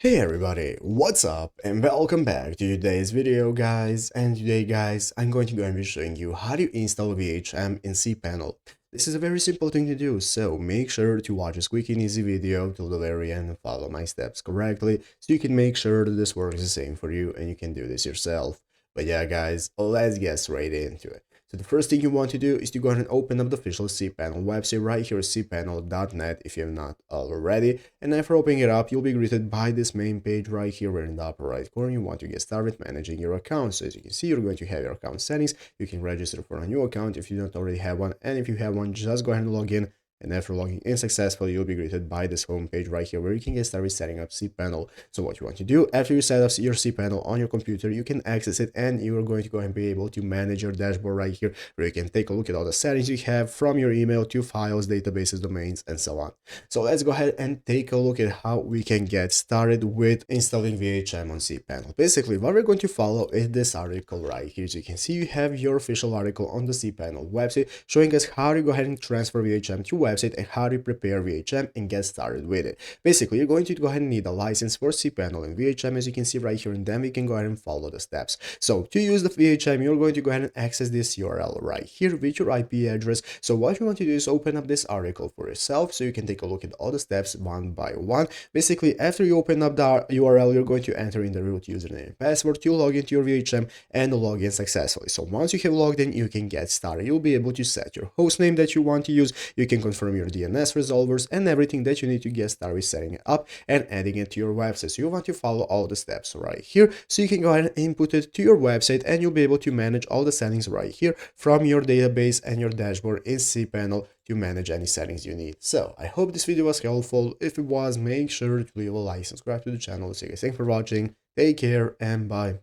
Hey everybody, what's up and welcome back to today's video guys. And today guys, I'm going to be showing you how to install WHM in cPanel. This is a very simple thing to do, so make sure to watch this quick and easy video till the very end and follow my steps correctly so you can make sure that this works the same for you and you can do this yourself. But yeah guys, let's get straight into it. So the first thing you want to do is to go ahead and open up the official cPanel website right here, cpanel.net, if you have not already. And after opening it up, you'll be greeted by this main page right here where in the upper right corner you want to get started managing your account. So as you can see, you're going to have your account settings. You can register for a new account if you don't already have one. And if you have one, just go ahead and log in. And after logging in successfully, you'll be greeted by this home page right here where you can get started setting up cPanel. So what you want to do, after you set up your cPanel on your computer, you can access it and you are going to go and be able to manage your dashboard right here where you can take a look at all the settings you have from your email to files, databases, domains, and so on. So let's go ahead and take a look at how we can get started with installing WHM on cPanel. Basically, what we're going to follow is this article right here. So you can see you have your official article on the cPanel website showing us how to go ahead and transfer WHM to website and how to prepare WHM and get started with it. Basically, you're going to go ahead and need a license for cPanel and WHM, as you can see right here, and then we can go ahead and follow the steps. So to use the WHM, you're going to go ahead and access this URL right here with your IP address. So what you want to do is open up this article for yourself so you can take a look at all the steps one by one. Basically, after you open up the URL, you're going to enter in the root username and password to log into your WHM and log in successfully. So once you have logged in, you can get started. You'll be able to set your host name that you want to use. You can confirm your DNS resolvers and everything that you need to get started setting it up and adding it to your website. So you want to follow all the steps right here. So you can go ahead and input it to your website and you'll be able to manage all the settings right here from your database and your dashboard in cPanel to manage any settings you need. So I hope this video was helpful. If it was, make sure to leave a like, subscribe to the channel. So thanks for watching. Take care and bye.